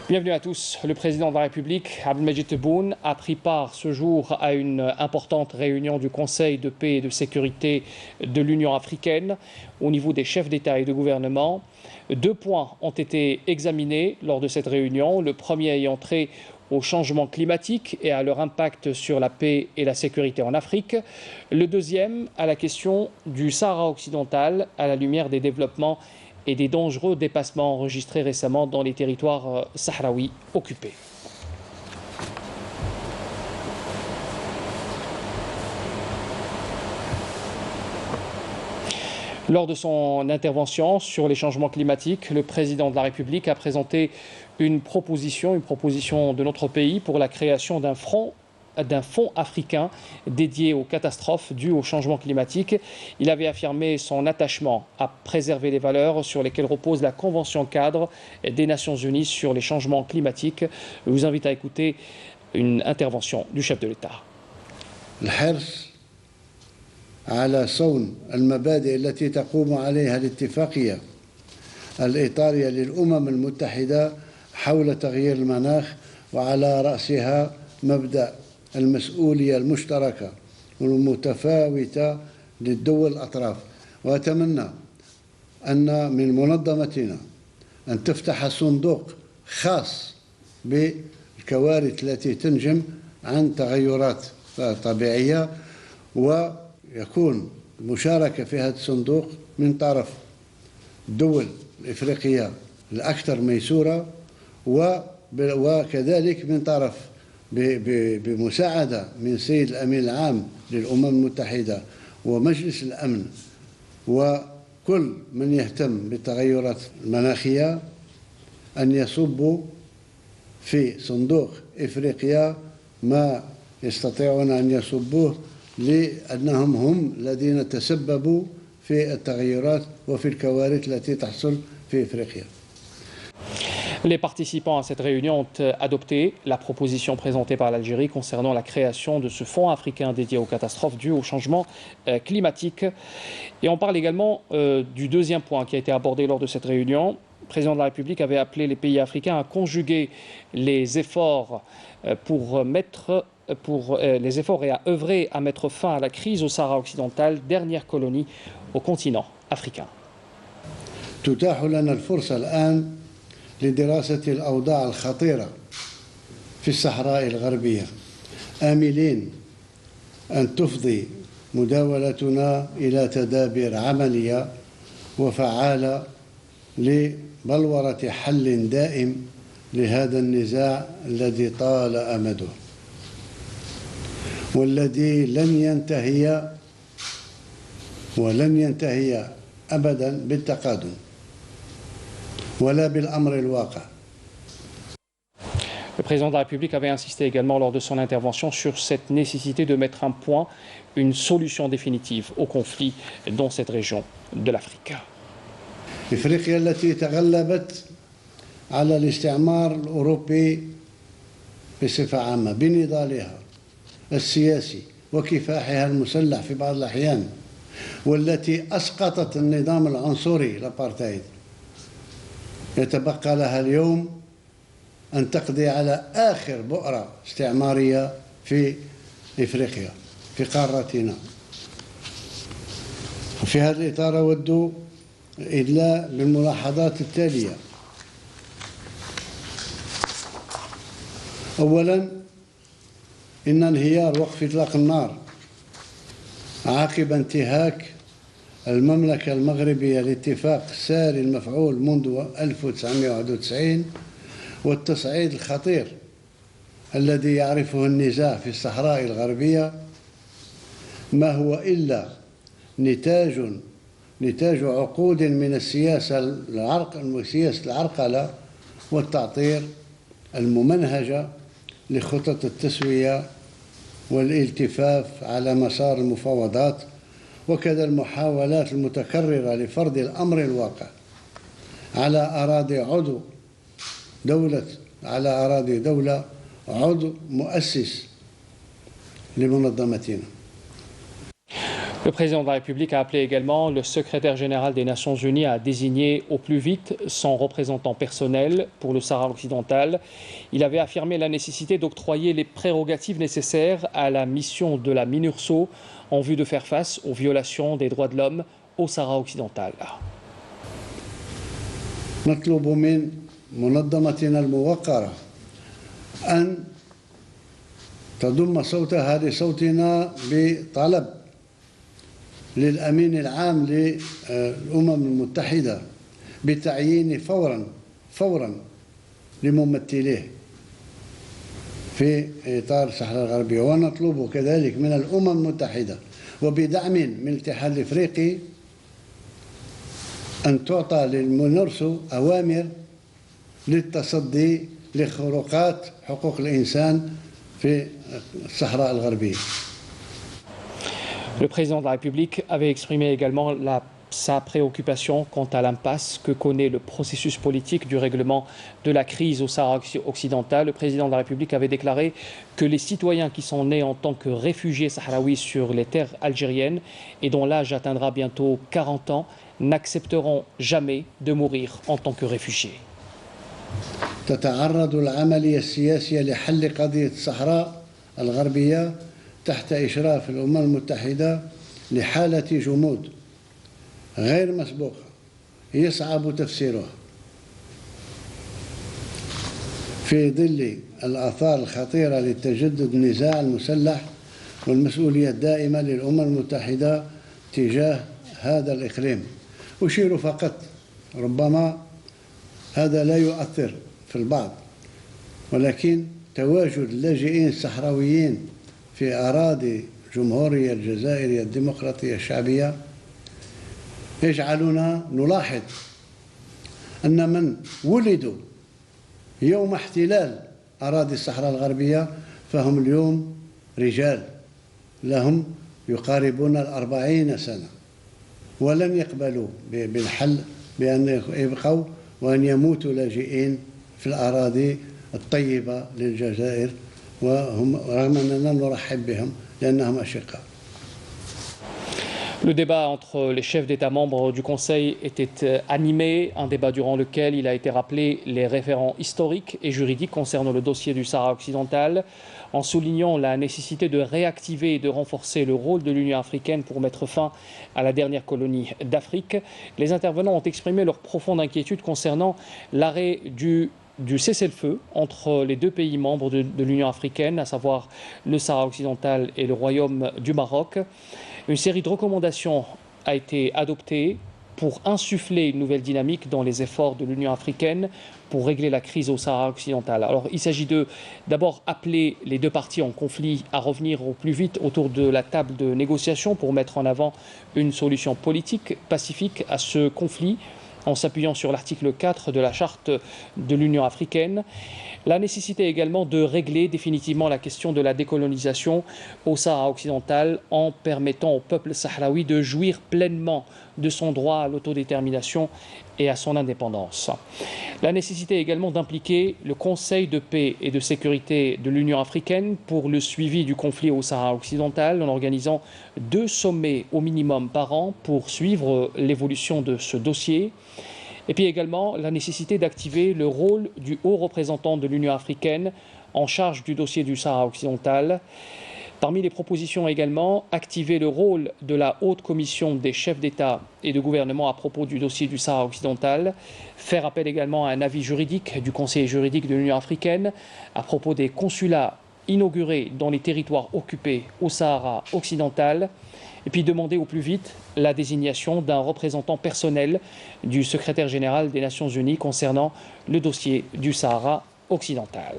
Bienvenue à tous. Le président de la République, Abdelmadjid Tebboune, a pris part ce jour à une importante réunion du Conseil de paix et de sécurité de l'Union africaine au niveau des chefs d'État et de gouvernement. 2 points ont été examinés lors de cette réunion. Le premier ayant trait au changement climatique et à leur impact sur la paix et la sécurité en Afrique. Le deuxième à la question du Sahara occidental à la lumière des développements et des dangereux dépassements enregistrés récemment dans les territoires sahraouis occupés. Lors de son intervention sur les changements climatiques, le président de la République a présenté une proposition de notre pays pour la création d'un fonds africain dédié aux catastrophes dues au changement climatique. Il avait affirmé son attachement à préserver les valeurs sur lesquelles repose la Convention cadre des Nations Unies sur les changements climatiques. Je vous invite à écouter une intervention du chef de l'État. على صون المبادئ التي تقوم عليها الاتفاقية الإطارية للأمم المتحدة حول تغيير المناخ، وعلى رأسها مبدأ المسؤولية المشتركة والمتفاوتة للدول الأطراف. وأتمنى أن من منظمتنا أن تفتح صندوق خاص بالكوارث التي تنجم عن تغيرات طبيعية، ويكون المشاركة في هذا الصندوق من طرف الدول الإفريقية الأكثر ميسورة، وكذلك من طرف بمساعدة من سيد الأمين العام للأمم المتحدة ومجلس الأمن وكل من يهتم بالتغيرات المناخية أن يصبوا في صندوق إفريقيا ما يستطيعون أن يصبوه، لأنهم هم الذين تسببوا في التغيرات وفي الكوارث التي تحصل في إفريقيا. Les participants à cette réunion ont adopté la proposition présentée par l'Algérie concernant la création de ce fonds africain dédié aux catastrophes dues au changement climatique. Et on parle également du deuxième point qui a été abordé lors de cette réunion. Le président de la République avait appelé les pays africains à conjuguer les efforts et à œuvrer à mettre fin à la crise au Sahara occidental, dernière colonie au continent africain. تتاح لنا الفرصة الآن لدراسة الأوضاع الخطيرة في الصحراء الغربية، آملين أن تفضي مداولتنا إلى تدابير عملية وفعالة لبلورة حل دائم لهذا النزاع الذي طال أمده والذي لن ينتهي أبدا بالتقادم ولا بالأمر الواقع. Le président de la République avait insisté également lors de son intervention sur cette nécessité de mettre un point, une solution définitive au conflit dans cette région de l'Afrique. إفريقيا التي تغلبت على الاستعمار الأوروبي بصفة عامة بنضالها السياسي وكفاحها المسلح في بعض الأحيان، والتي أسقطت النظام العنصري الأبارتايد، يتبقى لها اليوم أن تقضي على آخر بؤرة استعمارية في إفريقيا في قارتنا. وفي هذا الإطار أود الإدلاء بالملاحظات التالية. أولا، إن انهيار وقف إطلاق النار عقب انتهاك المملكة المغربية لاتفاق ساري المفعول منذ 1991 والتصعيد الخطير الذي يعرفه النزاع في الصحراء الغربية ما هو إلا نتاج عقود من سياسة العرقلة والتعطير الممنهجة لخطط التسوية والالتفاف على مسار المفاوضات، وكذا المحاولات المتكررة لفرض الأمر الواقع على أراضي دولة عضو مؤسس لمنظمتنا. Le président de la République a appelé également le secrétaire général des Nations Unies à désigner au plus vite son représentant personnel pour le Sahara occidental. Il avait affirmé la nécessité d'octroyer les prérogatives nécessaires à la mission de la MINURSO en vue de faire face aux violations des droits de l'homme au Sahara occidental. نطلب من منظمتنا الموقرة أن تضم صوتها لصوتنا بطلب للأمين العام للأمم المتحدة بتعيين فورا لممثليه في إطار الصحراء الغربية، ونطلب كذلك من الأمم المتحدة وبدعم من الاتحاد الإفريقي أن تعطى للمنورسو أوامر للتصدي لخروقات حقوق الإنسان في الصحراء الغربية. Le président de la République avait exprimé également sa préoccupation quant à l'impasse que connaît le processus politique du règlement de la crise au Sahara occidental. Le président de la République avait déclaré que les citoyens qui sont nés en tant que réfugiés sahraouis sur les terres algériennes et dont l'âge atteindra bientôt 40 ans n'accepteront jamais de mourir en tant que réfugiés. تتعرض العملية السياسية لحل قضية الصحراء الغربية تحت إشراف الأمم المتحدة لحالة جمود غير مسبوقة يصعب تفسيرها في ظل الآثار الخطيرة لتجدد النزاع المسلح والمسؤولية الدائمة للأمم المتحدة تجاه هذا الإقليم. أشير فقط، ربما هذا لا يؤثر في البعض، ولكن تواجد اللاجئين الصحراويين في أراضي جمهورية الجزائرية الديمقراطية الشعبية يجعلنا نلاحظ أن من ولدوا يوم احتلال أراضي الصحراء الغربية فهم اليوم رجال لهم يقاربون 40 سنة ولن يقبلوا بالحل بأن يبقوا وأن يموتوا لاجئين في الأراضي الطيبة للجزائر، وهم رغم أننا نرحب بهم لأنهم أشقاء. Le débat entre les chefs d'État membres du Conseil était animé, un débat durant lequel il a été rappelé les référents historiques et juridiques concernant le dossier du Sahara occidental, en soulignant la nécessité de réactiver et de renforcer le rôle de l'Union africaine pour mettre fin à la dernière colonie d'Afrique. Les intervenants ont exprimé leur profonde inquiétude concernant l'arrêt du cessez-le-feu entre les deux pays membres de l'Union africaine, à savoir le Sahara occidental et le Royaume du Maroc. Une série de recommandations a été adoptée pour insuffler une nouvelle dynamique dans les efforts de l'Union africaine pour régler la crise au Sahara occidental. Alors il s'agit d'abord appeler les deux parties en conflit à revenir au plus vite autour de la table de négociation pour mettre en avant une solution politique pacifique à ce conflit, en s'appuyant sur l'article 4 de la Charte de l'Union africaine. La nécessité également de régler définitivement la question de la décolonisation au Sahara occidental en permettant au peuple sahraoui de jouir pleinement de son droit à l'autodétermination et à son indépendance. La nécessité également d'impliquer le Conseil de paix et de sécurité de l'Union africaine pour le suivi du conflit au Sahara occidental en organisant 2 sommets au minimum par an pour suivre l'évolution de ce dossier. Et puis également la nécessité d'activer le rôle du haut représentant de l'Union africaine en charge du dossier du Sahara occidental. Parmi les propositions également, activer le rôle de la haute commission des chefs d'État et de gouvernement à propos du dossier du Sahara occidental, faire appel également à un avis juridique du conseiller juridique de l'Union africaine à propos des consulats inaugurés dans les territoires occupés au Sahara occidental, et puis demander au plus vite la désignation d'un représentant personnel du secrétaire général des Nations Unies concernant le dossier du Sahara occidental.